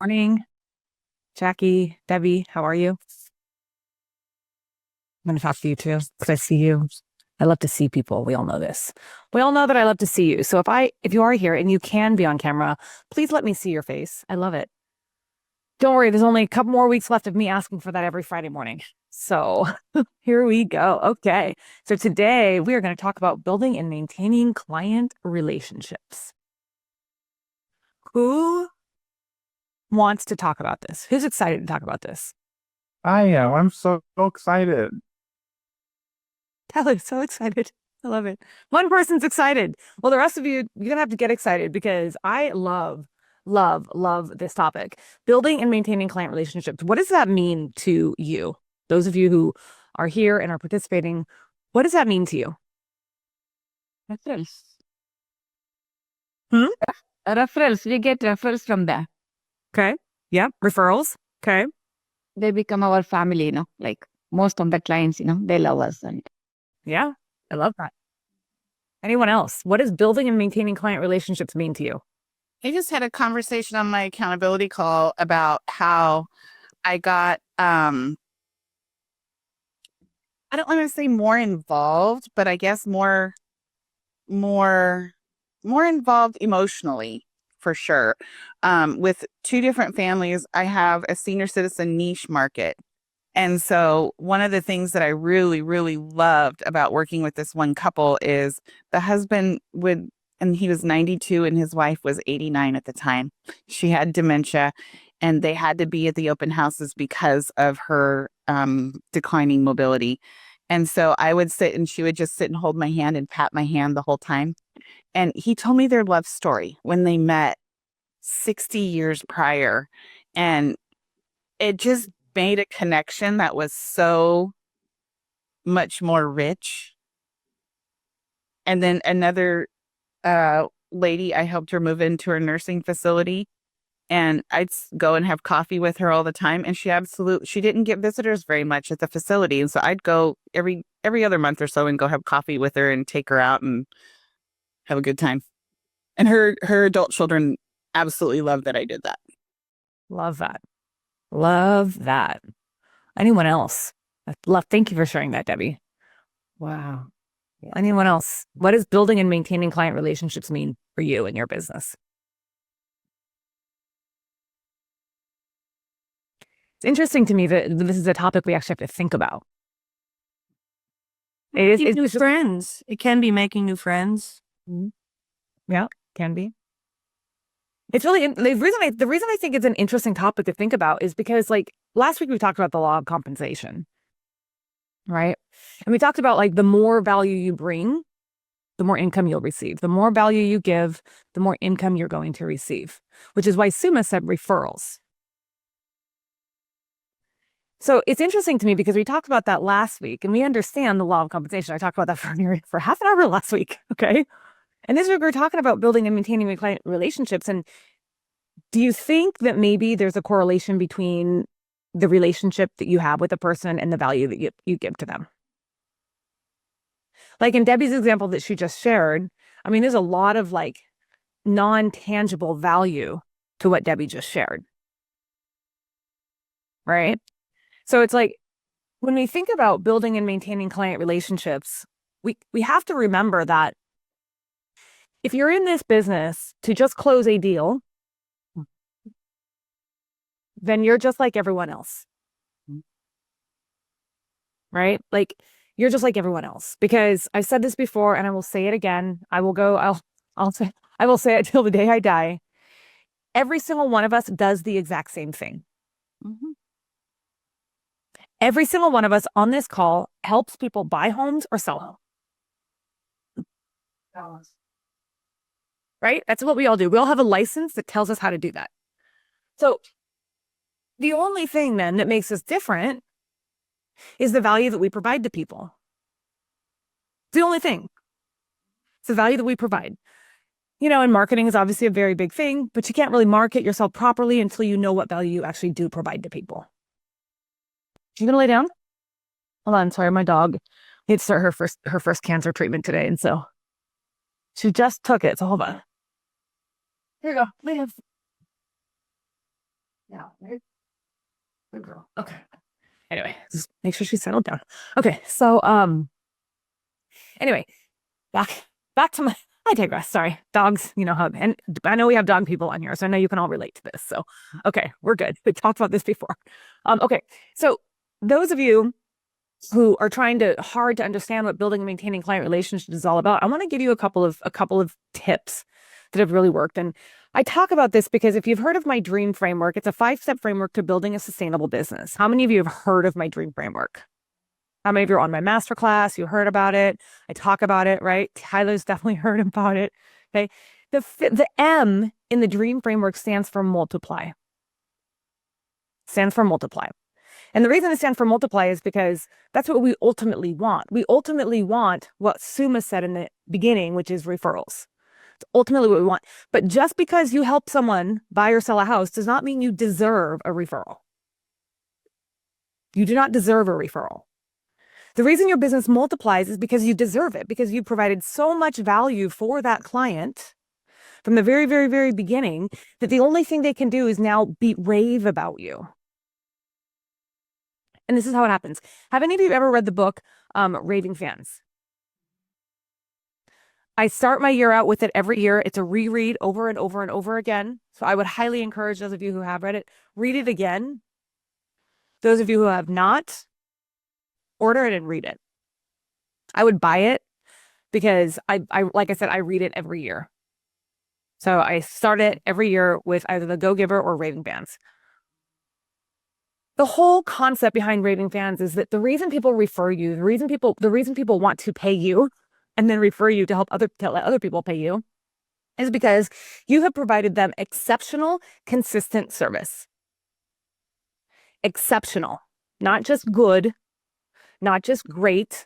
Morning, Jackie, Debbie, how are you? I'm going to talk to you too, because I see you. I love to see people. We all know this. We all know that I love to see you. So if you are here and you can be on camera, please let me see your face. I love it. Don't worry, there's only a couple more weeks left of me asking for that every Friday morning. So here we go. Okay. So today we are going to talk about building and maintaining client relationships. Who wants to talk about this? Who's excited to talk about this? I am. I'm so excited. Tyler's so excited. I love it. One person's excited. Well, the rest of you, you're gonna have to get excited because I love this topic. Building and maintaining client relationships. What does that mean to you? Those of you who are here and are participating, what does that mean to you? Referrals. Hmm? Referrals. We get referrals from there. Okay. Yeah. Referrals. Okay. They become our family, like most of the clients, they love us. And Yeah. I love that. Anyone else? What does building and maintaining client relationships mean to you? I just had a conversation on my accountability call about how I got, I don't want to say more involved, but I guess more involved emotionally for sure. With two different families, I have a senior citizen niche market. And so one of the things that I really, really loved about working with this one couple is the husband and he was 92 and his wife was 89 at the time. She had dementia and they had to be at the open houses because of her declining mobility. And so I would sit and she would just sit and hold my hand and pat my hand the whole time. And he told me their love story when they met 60 years prior. And it just made a connection that was so much more rich. And then another lady, I helped her move into her nursing facility. And I'd go and have coffee with her all the time. And she didn't get visitors very much at the facility. And so I'd go every other month or so and go have coffee with her and take her out and have a good time. And her adult children absolutely love that I did that. Love that. Love that. Anyone else? Thank you for sharing that, Debbie. Wow. Yeah. Anyone else? What does building and maintaining client relationships mean for you and your business? It's interesting to me that this is a topic we actually have to think about. It's new friends. It can be making new friends. Yeah, can be. It's really the reason I think it's an interesting topic to think about is because like last week we talked about the law of compensation, right? And we talked about like the more value you bring, the more income you'll receive. The more value you give, the more income you're going to receive, which is why Suma said referrals. So it's interesting to me because we talked about that last week and we understand the law of compensation. I talked about that for half an hour last week, okay? And this week we're talking about building and maintaining client relationships. And do you think that maybe there's a correlation between the relationship that you have with a person and the value that you give to them? Like in Debbie's example that she just shared, I mean, there's a lot of like non-tangible value to what Debbie just shared, right? So it's like, when we think about building and maintaining client relationships, we have to remember that if you're in this business to just close a deal, then you're just like everyone else. Right? Like you're just like everyone else, because I've said this before and I will say it again. I will say it till the day I die. Every single one of us does the exact same thing. Mm-hmm. Every single one of us on this call helps people buy homes or sell homes. Right? That's what we all do. We all have a license that tells us how to do that. So the only thing then that makes us different is the value that we provide to people. It's the only thing. It's the value that we provide. You know, and marketing is obviously a very big thing, but you can't really market yourself properly until you know what value you actually do provide to people. You gonna lay down? Hold on, sorry, my dog needs to start her first cancer treatment today, and so she just took it. So hold on. Here you go. Lay down. Yeah. Right? Good girl. Okay. Anyway, just make sure she's settled down. Okay. So, anyway, back to my, I digress. Sorry. Dogs, you know how, and I know we have dog people on here, so I know you can all relate to this. So, okay, we're good. We talked about this before. Okay. So those of you who are trying to hard to understand what building and maintaining client relationships is all about, I want to give you a couple of tips that have really worked. And I talk about this because if you've heard of my dream framework, it's a 5-step framework to building a sustainable business. How many of you have heard of my dream framework? How many of you are on my masterclass? You heard about it. I talk about it, right? Tyler's definitely heard about it. Okay. The M in the dream framework stands for multiply. Stands for multiply. And the reason it stands for multiply is because that's what we ultimately want. We ultimately want what Suma said in the beginning, which is referrals. It's ultimately what we want. But just because you help someone buy or sell a house does not mean you deserve a referral. You do not deserve a referral. The reason your business multiplies is because you deserve it, because you provided so much value for that client from the very, very, very beginning that the only thing they can do is now rave about you. And this is how it happens. Have any of you ever read the book, Raving Fans? I start my year out with it every year. It's a reread over and over and over again. So I would highly encourage those of you who have read it, read it again. Those of you who have not, order it and read it. I would buy it because I like I said, I read it every year. So I start it every year with either the Go Giver or Raving Fans. The whole concept behind Raving Fans is that the reason people refer you, the reason people want to pay you and then refer you to let other people pay you is because you have provided them exceptional, consistent service. Exceptional, not just good, not just great.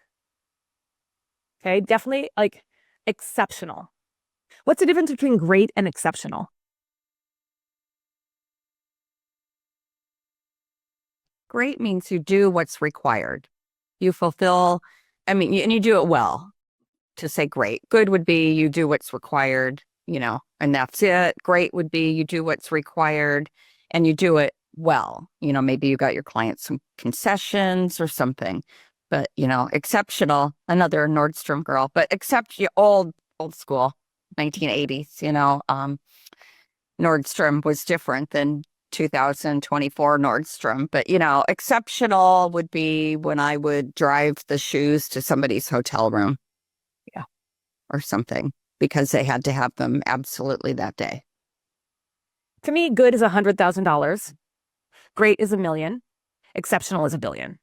Okay, definitely like exceptional. What's the difference between great and exceptional? Great means you do what's required. You fulfill, and you do it well. To say great. Good would be you do what's required, and that's it. Great would be you do what's required and you do it well. Maybe you got your clients some concessions or something. But, exceptional, another Nordstrom girl, but old school, 1980s, Nordstrom was different than 2024 Nordstrom, but exceptional would be when I would drive the shoes to somebody's hotel room. Yeah. Or something because they had to have them absolutely that day. To me, good is $100,000. Great is $1 million. Exceptional is $1 billion.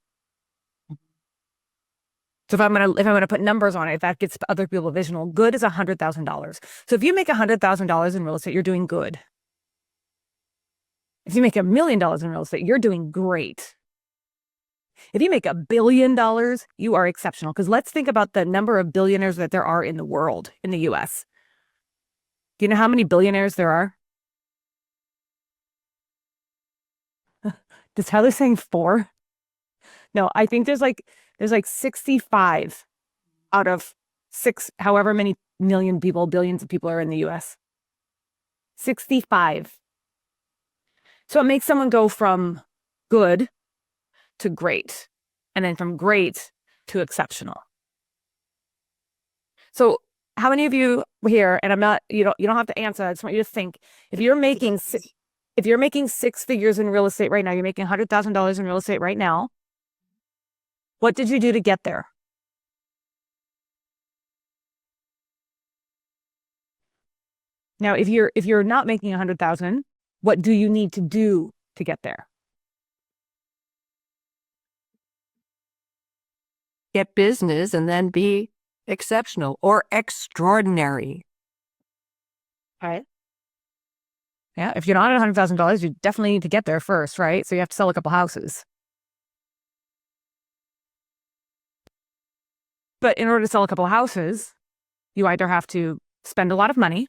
So if I'm gonna put numbers on it, that gets other people visual. Good is $100,000. So if you make $100,000 in real estate, you're doing good. If you make $1 million in real estate, you're doing great. If you make $1 billion, you are exceptional. Because let's think about the number of billionaires that there are in the world, in the US. Do you know how many billionaires there are? Does Tyler saying 4? No, I think there's like 65 out of 6, however many billions of people are in the US. 65. So it makes someone go from good to great, and then from great to exceptional. So how many of you here, and you don't have to answer, I just want you to think, if you're making 6 figures in real estate right now, you're making $100,000 in real estate right now, what did you do to get there? Now, if you're not making 100,000, what do you need to do to get there? Get business and then be exceptional or extraordinary. Right. Yeah, if you're not at $100,000, you definitely need to get there first, right? So you have to sell a couple houses. But in order to sell a couple houses, you either have to spend a lot of money,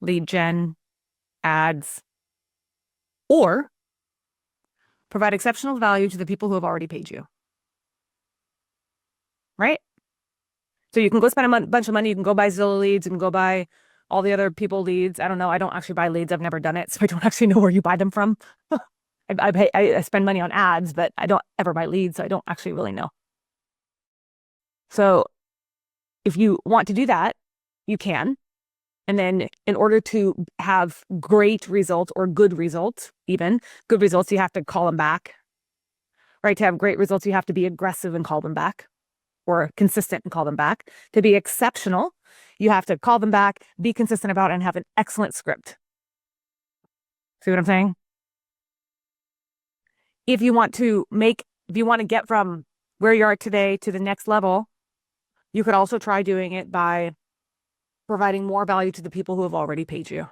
lead gen, ads, or provide exceptional value to the people who have already paid you. Right? So you can go spend a bunch of money, you can go buy Zillow leads, you can go buy all the other people leads. I don't know. I don't actually buy leads. I've never done it. So I don't actually know where you buy them from. I spend money on ads, but I don't ever buy leads. So I don't actually really know. So if you want to do that, you can. And then in order to have great results or good results, even good results, you have to call them back, right? To have great results, you have to be aggressive and call them back, or consistent and call them back. To be exceptional, you have to call them back, be consistent about it, and have an excellent script. See what I'm saying? If you want to get from where you are today to the next level, you could also try doing it by providing more value to the people who have already paid you.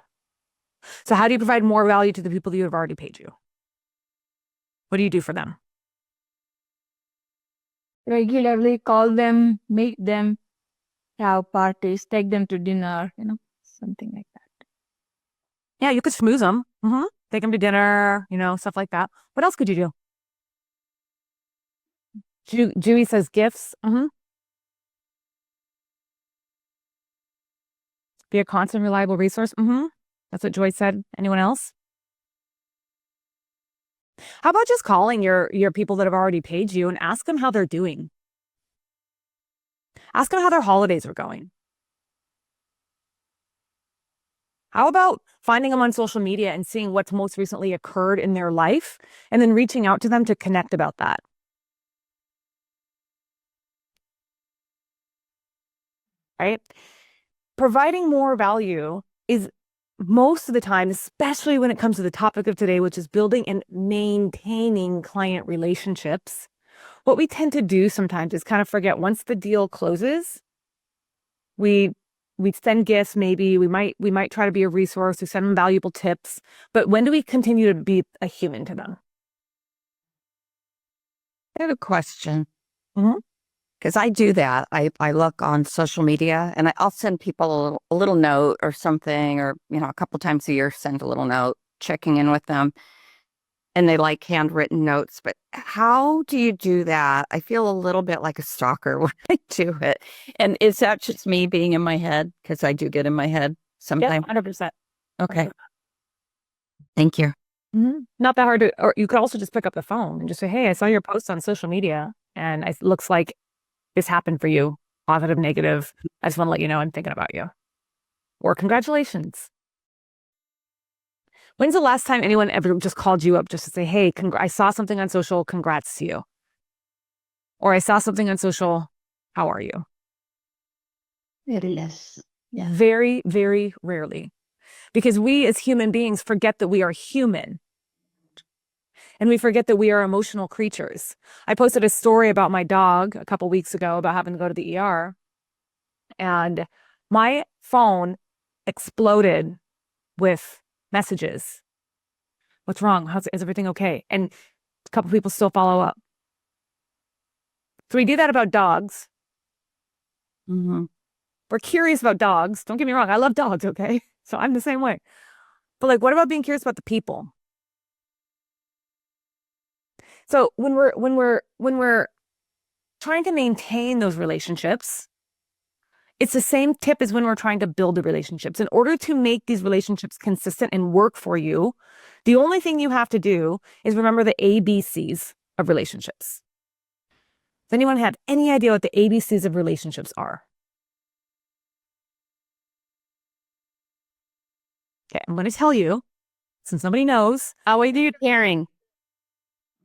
So how do you provide more value to the people who have already paid you? What do you do for them? Regularly call them, meet them, have parties, take them to dinner, something like that. Yeah, you could schmooze them. Take them to dinner, stuff like that. What else could you do? Dewey says gifts. Be a constant, reliable resource. That's what Joy said. Anyone else? How about just calling your people that have already paid you and ask them how they're doing? Ask them how their holidays are going. How about finding them on social media and seeing what's most recently occurred in their life and then reaching out to them to connect about that? Right? Providing more value is most of the time, especially when it comes to the topic of today, which is building and maintaining client relationships. What we tend to do sometimes is kind of forget once the deal closes, we send gifts, maybe we might try to be a resource, we send them valuable tips, but when do we continue to be a human to them? I have a question. Because I do that. I look on social media and I'll send people a little note or something, or, a couple times a year, send a little note, checking in with them. And they like handwritten notes. But how do you do that? I feel a little bit like a stalker when I do it. And is that just me being in my head? Because I do get in my head sometimes. Yeah, 100%. Okay. Thank you. Not that hard to, or you could also just pick up the phone and just say, hey, I saw your post on social media and it looks like this happened for you, positive, negative. I just want to let you know I'm thinking about you. Or congratulations. When's the last time anyone ever just called you up just to say, hey, I saw something on social, congrats to you. Or I saw something on social, how are you? Very less. Yeah. Very, very rarely. Because we as human beings forget that we are human. And we forget that we are emotional creatures. I posted a story about my dog a couple weeks ago about having to go to the ER. And my phone exploded with messages. What's wrong? Is everything okay? And a couple people still follow up. So we do that about dogs. We're curious about dogs. Don't get me wrong. I love dogs, okay? So I'm the same way. But what about being curious about the people? So when we're trying to maintain those relationships, it's the same tip as when we're trying to build the relationships. In order to make these relationships consistent and work for you, the only thing you have to do is remember the ABCs of relationships. Does anyone have any idea what the ABCs of relationships are? Okay, I'm going to tell you, since nobody knows. How are you caring?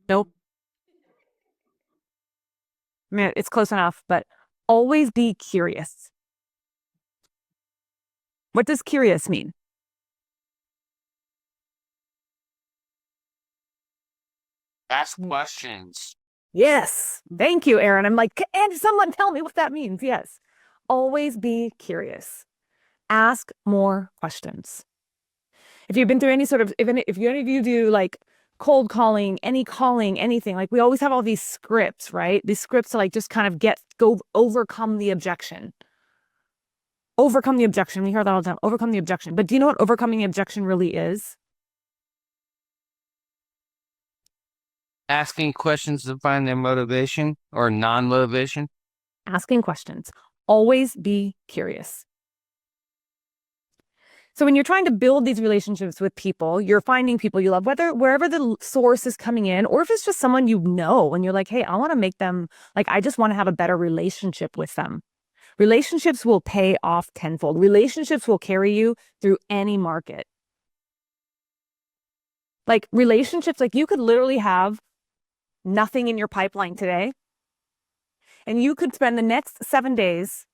Nope. I mean, it's close enough, but always be curious. What does curious mean? Ask questions. Yes. Thank you, Aaron. I'm like, and someone tell me what that means. Yes. Always be curious. Ask more questions. If you've been through any sort of, if any of you do cold calling, anything, we always have all these scripts, right? These scripts to just kind of overcome the objection. Overcome the objection. We hear that all the time. Overcome the objection. But do you know what overcoming the objection really is? Asking questions to find their motivation or non-motivation. Asking questions. Always be curious. So when you're trying to build these relationships with people, you're finding people you love, wherever the source is coming in, or if it's just someone you know, and you're like, hey, I want to make them, like, I just want to have a better relationship with them. Relationships will pay off tenfold. Relationships will carry you through any market. Like relationships, like you could literally have nothing in your pipeline today, and you could spend the next 7 days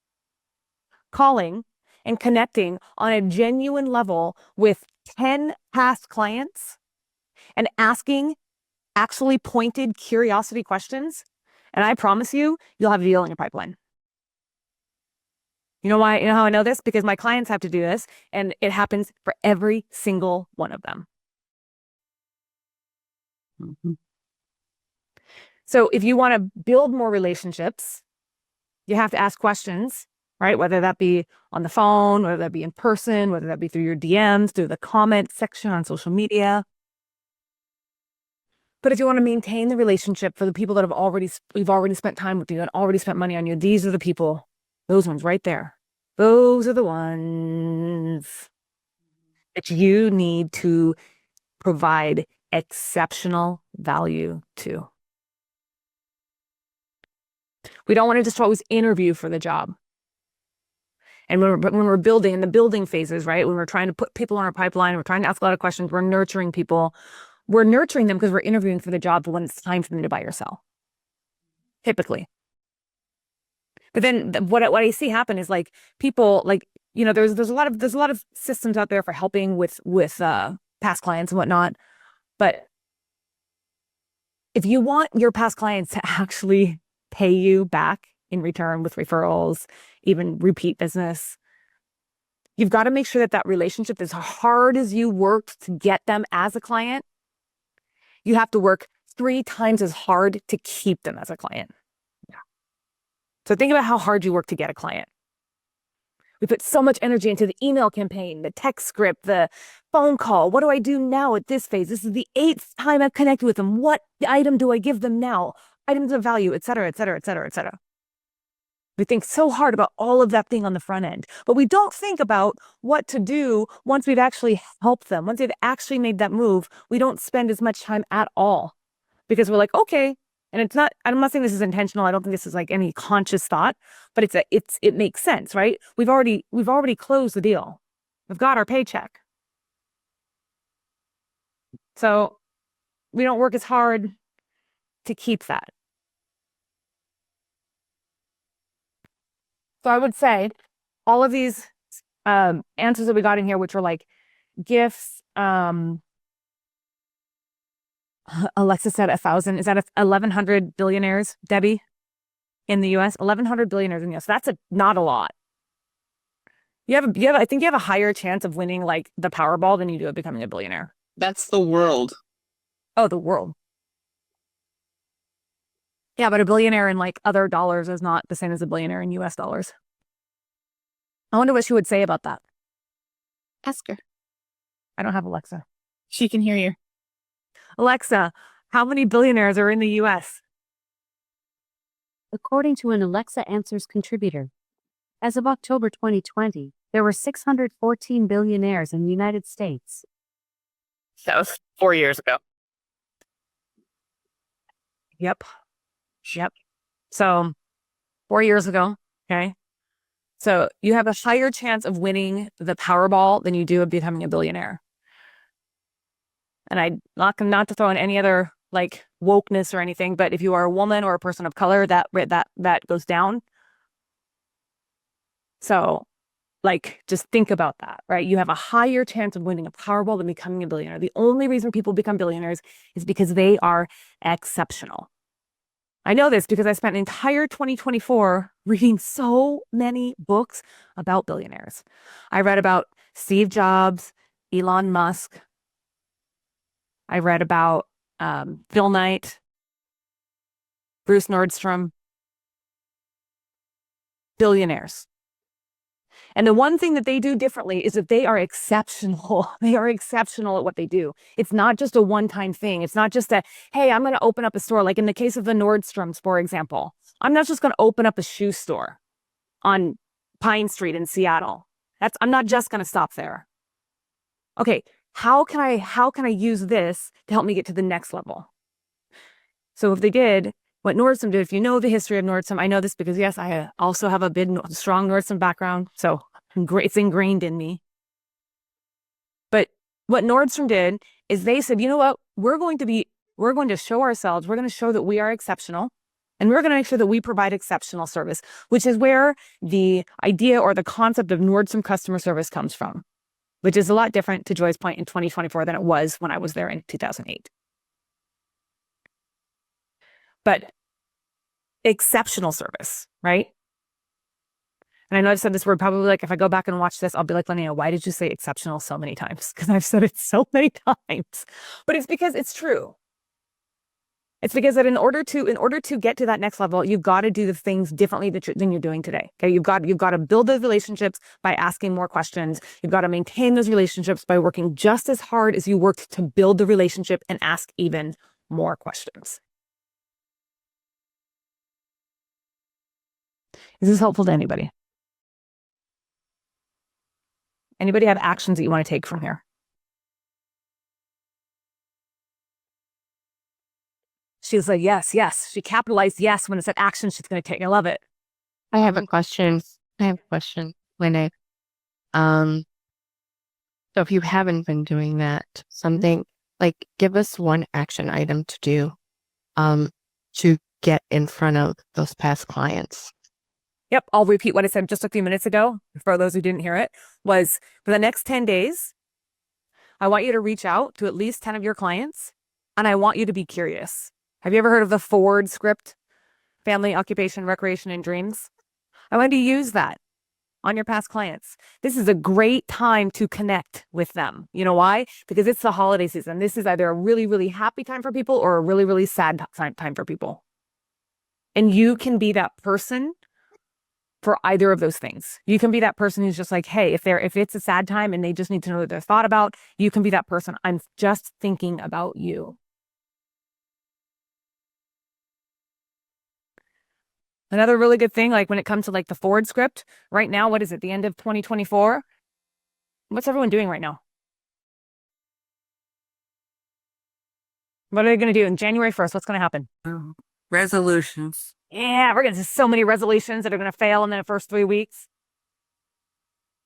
calling and connecting on a genuine level with 10 past clients and asking actually pointed curiosity questions. And I promise you, you'll have a deal in your pipeline. You know why? You know how I know this? Because my clients have to do this, and it happens for every single one of them. Mhm. So if you want to build more relationships, you have to ask questions, right? Whether that be on the phone, whether that be in person, whether that be through your DMs, through the comment section on social media. But if you want to maintain the relationship for the people that we've already spent time with you and already spent money on you, these are the people, those ones right there. Those are the ones that you need to provide exceptional value to. We don't want to just always interview for the job. And when we're building in the building phases, right? When we're trying to put people on our pipeline, we're trying to ask a lot of questions, we're nurturing people. We're nurturing them because we're interviewing for the job when it's time for them to buy or sell. Typically. But then what I see happen is like people like, you know, there's a lot of systems out there for helping with past clients and whatnot. But if you want your past clients to actually pay you back in return with referrals, even repeat business, you've got to make sure that relationship, as hard as you worked to get them as a client, you have to work 3 times as hard to keep them as a client. Yeah. So think about how hard you work to get a client. We put so much energy into the email campaign, the text script, the phone call. What do I do now at this phase? This is the 8th time I've connected with them. What item do I give them now? Items of value, et cetera, et cetera, et cetera, et cetera. We think so hard about all of that thing on the front end, but we don't think about what to do once we've actually helped them. Once they've actually made that move, we don't spend as much time at all because we're like, okay. And it's not, I'm not saying this is intentional. I don't think this is like any conscious thought, but it makes sense, right? We've already closed the deal. We've got our paycheck. So we don't work as hard to keep that. So I would say all of these answers that we got in here, which are like gifts, Alexa said 1,000. Is that 1,100 billionaires, Debbie, in the U.S.? 1,100 billionaires in the U.S. That's not a lot. I think you have a higher chance of winning like the Powerball than you do of becoming a billionaire. That's the world. Oh, the world. Yeah, but a billionaire in like other dollars is not the same as a billionaire in U.S. dollars. I wonder what she would say about that. Ask her. I don't have Alexa. She can hear you. Alexa, how many billionaires are in the U.S.? According to an Alexa Answers contributor, as of October 2020, there were 614 billionaires in the United States. That was 4 years ago. Yep. So 4 years ago, okay? So you have a higher chance of winning the Powerball than you do of becoming a billionaire. And I'm not to throw in any other like wokeness or anything, but if you are a woman or a person of color, that goes down. So like, just think about that, right? You have a higher chance of winning a Powerball than becoming a billionaire. The only reason people become billionaires is because they are exceptional. I know this because I spent an entire 2024 reading so many books about billionaires. I read about Steve Jobs, Elon Musk. I read about Phil Knight, Bruce Nordstrom, billionaires. And the one thing that they do differently is that they are exceptional. They are exceptional at what they do. It's not just a one-time thing. It's not just a, hey, I'm going to open up a store. Like in the case of the Nordstroms, for example, I'm not just going to open up a shoe store on Pine Street in Seattle. I'm not just going to stop there. okay, how can I use this to help me get to the next level? So if they did what Nordstrom did, if you know the history of Nordstrom, I know this because yes, I also have a strong Nordstrom background, so it's ingrained in me. But what Nordstrom did is they said, you know what, we're going to show ourselves, we're going to show that we are exceptional, and we're going to make sure that we provide exceptional service, which is where the idea or the concept of Nordstrom customer service comes from, which is a lot different, to Joy's point, in 2024 than it was when I was there in 2008. But exceptional service, right? And I know I've said this word probably, like, if I go back and watch this, I'll be like, Lynea, why did you say exceptional so many times? Because I've said it so many times. But it's because it's true. It's because that in order to get to that next level, you've got to do the things differently than you're doing today. Okay, you've got to build those relationships by asking more questions. You've got to maintain those relationships by working just as hard as you worked to build the relationship and ask even more questions. Is this helpful to anybody? Anybody have actions that you want to take from here? She was like, yes, yes. She capitalized yes when it said action she's going to take. I love it. I have a question. Lynea. So if you haven't been doing that, something like give us one action item to do to get in front of those past clients. Yep, I'll repeat what I said just a few minutes ago for those who didn't hear it. Was for the next 10 days, I want you to reach out to at least 10 of your clients, and I want you to be curious. Have you ever heard of the Ford script? Family, occupation, recreation, and dreams? I want you to use that on your past clients. This is a great time to connect with them. You know why? Because it's the holiday season. This is either a really, really happy time for people or a really, really sad time for people. And you can be that person for either of those things. You can be that person who's just like, hey, if it's a sad time and they just need to know what they're thought about, you can be that person. I'm just thinking about you. Another really good thing, like when it comes to like the Ford script, right now, what is it? The end of 2024? What's everyone doing right now? What are they going to do in January 1st? What's going to happen? Resolutions. Yeah, we're going to do so many resolutions that are going to fail in the first 3 weeks.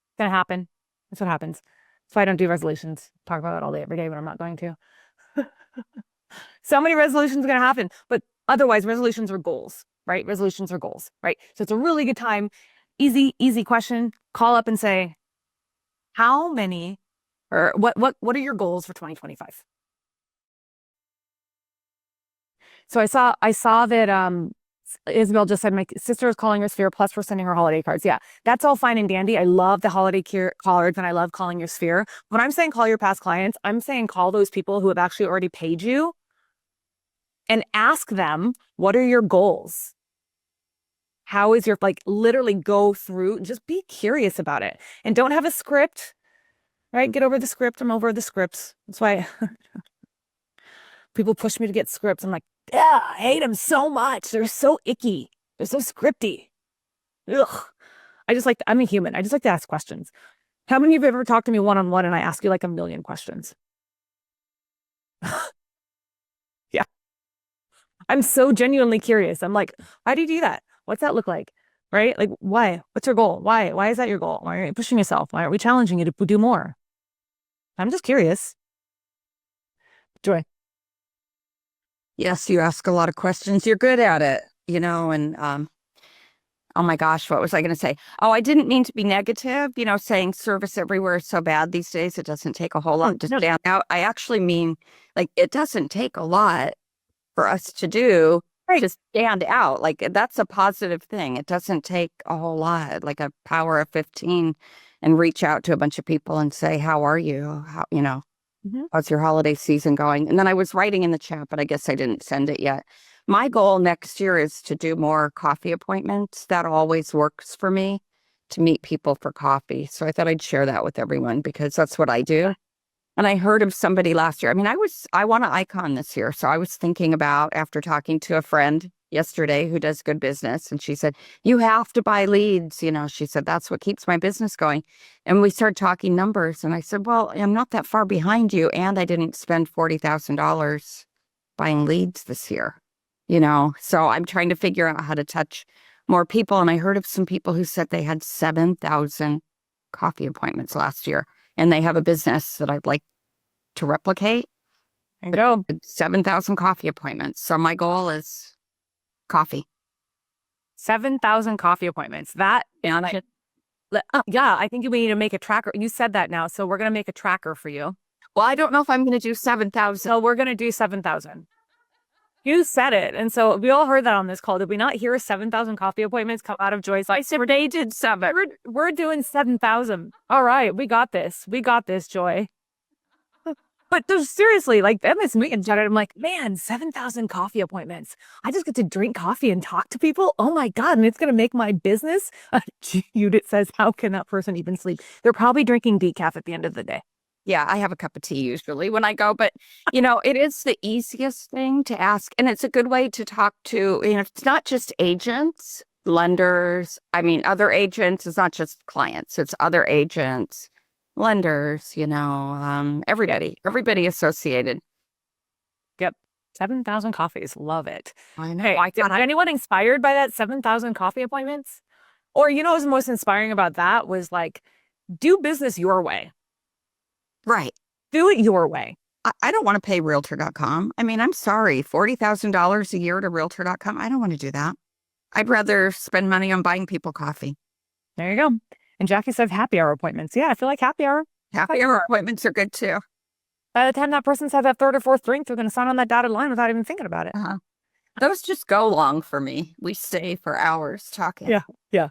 It's going to happen. That's what happens. That's why I don't do resolutions. Talk about it all day, every day, but I'm not going to. So many resolutions are going to happen, but otherwise resolutions are goals, right? Resolutions are goals, right? So it's a really good time. Easy question. Call up and say, how many, or what are your goals for 2025? So I saw that Isabel just said my sister is calling her sphere, plus we're sending her holiday cards. Yeah, that's all fine and dandy. I love the holiday cards and I love calling your sphere. When I'm saying call your past clients, I'm saying call those people who have actually already paid you and ask them, what are your goals? How is your, like, literally go through, just be curious about it. And don't have a script, right? Get over the script. I'm over the scripts. That's why people push me to get scripts. I'm like, yeah, I hate them so much. They're so icky. They're so scripty. Ugh. I'm a human. I just like to ask questions. How many of you have ever talked to me one-on-one and I ask you like a million questions? Yeah. I'm so genuinely curious. I'm like, how do you do that? What's that look like? Right? Like, why? What's your goal? Why? Why is that your goal? Why are you pushing yourself? Why are we challenging you to do more? I'm just curious. Joy. Yes, you ask a lot of questions. You're good at it, and oh my gosh, what was I going to say? Oh, I didn't mean to be negative, saying service everywhere is so bad these days. It doesn't take a whole lot to stand out. I actually mean, like, it doesn't take a lot for us to do to stand out. Like, that's a positive thing. It doesn't take a whole lot, like a power of 15, and reach out to a bunch of people and say, how are you? How, how's your holiday season going? And then I was writing in the chat, but I guess I didn't send it yet. My goal next year is to do more coffee appointments. That always works for me, to meet people for coffee. So I thought I'd share that with everyone because that's what I do. And I heard of somebody last year. I mean, I want an icon this year. So I was thinking about, after talking to a friend, yesterday who does good business. And she said, you have to buy leads. You know, she said, that's what keeps my business going. And we started talking numbers. And I said, well, I'm not that far behind you. And I didn't spend $40,000 buying leads this year, you know? So I'm trying to figure out how to touch more people. And I heard of some people who said they had 7,000 coffee appointments last year. And they have a business that I'd like to replicate. There you go. 7,000 coffee appointments. So my goal is coffee. 7,000 coffee appointments. That, And I, yeah, I think we need to make a tracker. You said that now. So we're going to make a tracker for you. well, I don't know if I'm going to do 7,000. So we're going to do 7,000. You said it. And so we all heard that on this call. Did we not hear 7,000 coffee appointments come out of Joy's life? They did 7. We're doing 7,000. All right. We got this. We got this, Joy. But seriously, like that makes me and I'm like, man, 7,000 coffee appointments. I just get to drink coffee and talk to people. Oh my God. And it's going to make my business. Judith says, how can that person even sleep? They're probably drinking decaf at the end of the day. Yeah, I have a cup of tea usually when I go, but you know, it is the easiest thing to ask. And it's a good way to talk to, you know, it's not just agents, lenders. I mean, other agents. It's not just clients. It's other agents, lenders, you know, everybody associated. Yep. 7,000 coffees. Love it. I know. Hey, did anyone inspired by that 7,000 coffee appointments? Or, you know, what was most inspiring about that was like, do business your way. Right. Do it your way. I don't want to pay realtor.com. I mean, I'm sorry, $40,000 a year to realtor.com. I don't want to do that. I'd rather spend money on buying people coffee. There you go. And Jackie said happy hour appointments. Yeah, I feel like happy hour. Happy hour appointments are good too. By the time that person's had that third or fourth drink, they're going to sign on that dotted line without even thinking about it. Uh-huh. Those just go long for me. We stay for hours talking. Yeah.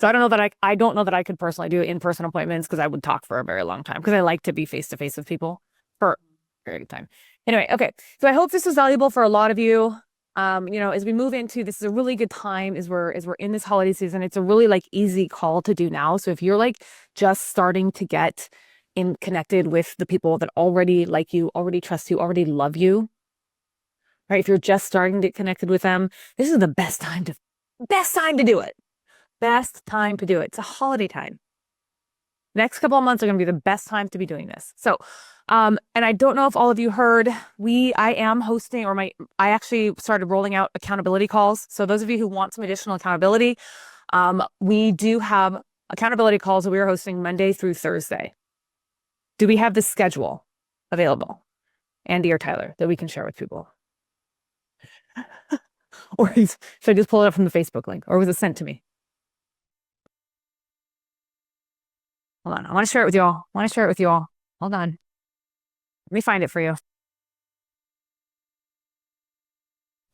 So I don't know that I could personally do in-person appointments because I would talk for a very long time because I like to be face-to-face with people for a very good time. Anyway, okay. So I hope this was valuable for a lot of you. You know, as we move into, this is a really good time as we're in this holiday season. It's a really like easy call to do now. So if you're like just starting to get connected with the people that already like you, already trust you, already love you, right? If you're just starting to get connected with them, this is the best time to do it. Best time to do it. It's a holiday time. Next couple of months are going to be the best time to be doing this. So, and I don't know if all of you heard, I am hosting, I actually started rolling out accountability calls. So those of you who want some additional accountability, we do have accountability calls that we are hosting Monday through Thursday. Do we have the schedule available, Andy or Tyler, that we can share with people? Or should I just pull it up from the Facebook link, or was it sent to me? Hold on. I want to share it with y'all. Hold on. Let me find it for you.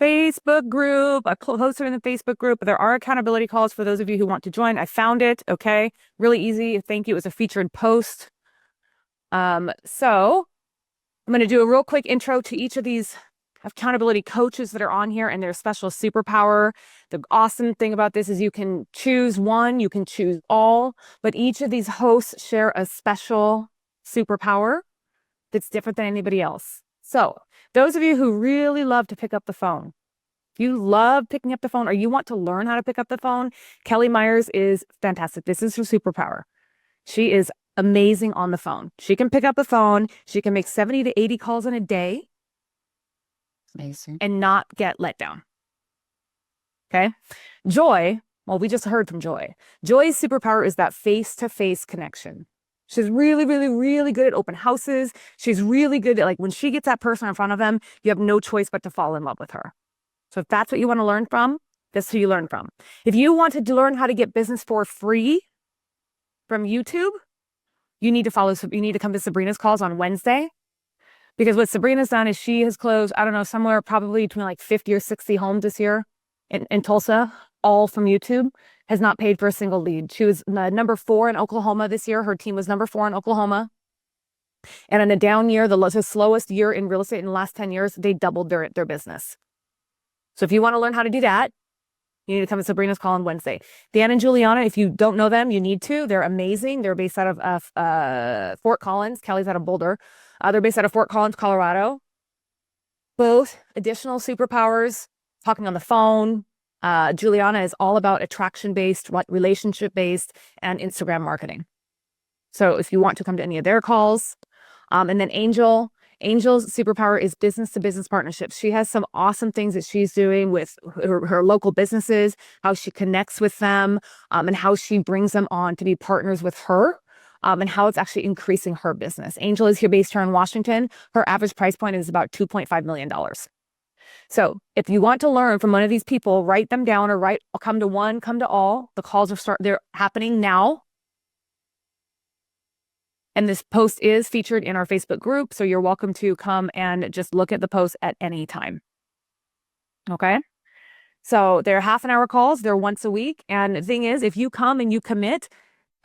Facebook group. I posted in the Facebook group, but there are accountability calls for those of you who want to join. I found it. Okay. Really easy. Thank you. It was a featured post. So I'm going to do a real quick intro to each of these accountability coaches that are on here and their special superpower. The awesome thing about this is you can choose one, you can choose all, but each of these hosts share a special superpower that's different than anybody else. So those of you who really love to pick up the phone, if you love picking up the phone or you want to learn how to pick up the phone, Kelly Myers is fantastic. This is her superpower. She is amazing on the phone. She can pick up the phone. She can make 70 to 80 calls in a day. Amazing. And not get let down. Okay. Joy, well, we just heard from Joy. Joy's superpower is that face-to-face connection. She's really, really, really good at open houses. She's really good at, like, when she gets that person in front of them, you have no choice but to fall in love with her. So if that's what you want to learn from, that's who you learn from. If you wanted to learn how to get business for free from YouTube, you need to come to Sabrina's calls on Wednesday. Because what Sabrina's done is she has closed, I don't know, somewhere probably between like 50 or 60 homes this year in Tulsa, all from YouTube, has not paid for a single lead. She was number 4 in Oklahoma this year. Her team was number 4 in Oklahoma. And in a down year, the slowest year in real estate in the last 10 years, they doubled their business. So if you want to learn how to do that, you need to come to Sabrina's call on Wednesday. Dan and Juliana, if you don't know them, you need to. They're amazing. They're based out of Fort Collins. Kelly's out of Boulder. They're based out of Fort Collins, Colorado. Both additional superpowers talking on the phone. Juliana is all about attraction-based, relationship-based, and Instagram marketing. So if you want to come to any of their calls, and then Angel's superpower is business-to-business partnerships. She has some awesome things that she's doing with her local businesses, how she connects with them, and how she brings them on to be partners with her, and how it's actually increasing her business. Angel is based here in Washington. Her average price point is about $2.5 million. So if you want to learn from one of these people, write them down or come to one, come to all. The calls they're happening now. And this post is featured in our Facebook group, so you're welcome to come and just look at the post at any time. Okay? So they're half-an-hour calls. They're once a week. And the thing is, if you come and you commit,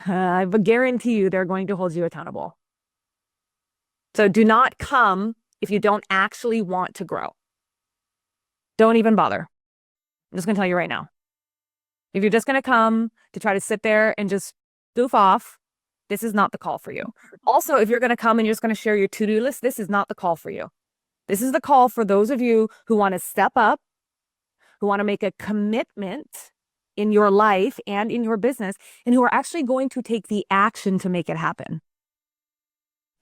I guarantee you they're going to hold you accountable. So do not come if you don't actually want to grow. Don't even bother. I'm just going to tell you right now. If you're just going to come to try to sit there and just goof off, this is not the call for you. Also, if you're going to come and you're just going to share your to-do list, this is not the call for you. This is the call for those of you who want to step up, who want to make a commitment in your life and in your business, and who are actually going to take the action to make it happen.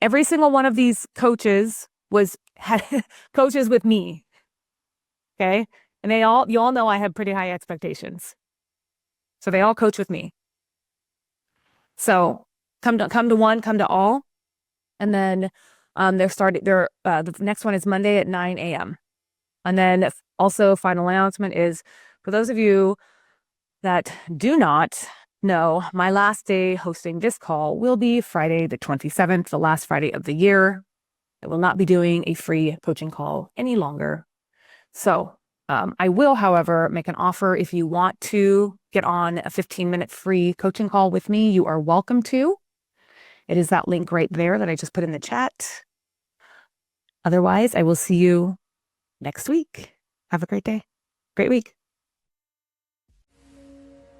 Every single one of these coaches had coaches with me. Okay? And you all know I have pretty high expectations. So they all coach with me. So come to one, come to all. And then the next one is Monday at 9 a.m. And then also final announcement is for those of you that do not know, my last day hosting this call will be Friday the 27th, the last Friday of the year. I will not be doing a free coaching call any longer. So I will, however, make an offer. If you want to get on a 15-minute free coaching call with me, you are welcome to. It is that link right there that I just put in the chat. Otherwise, I will see you next week. Have a great day. Great week.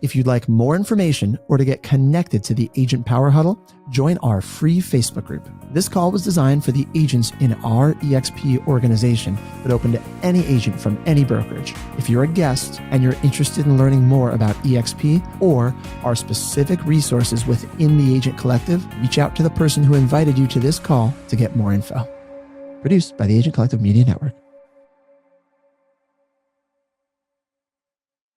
If you'd like more information or to get connected to the Agent Power Huddle, join our free Facebook group. This call was designed for the agents in our EXP organization, but open to any agent from any brokerage. If you're a guest and you're interested in learning more about EXP or our specific resources within the Agent Collective, reach out to the person who invited you to this call to get more info. Produced by the Agent Collective Media Network.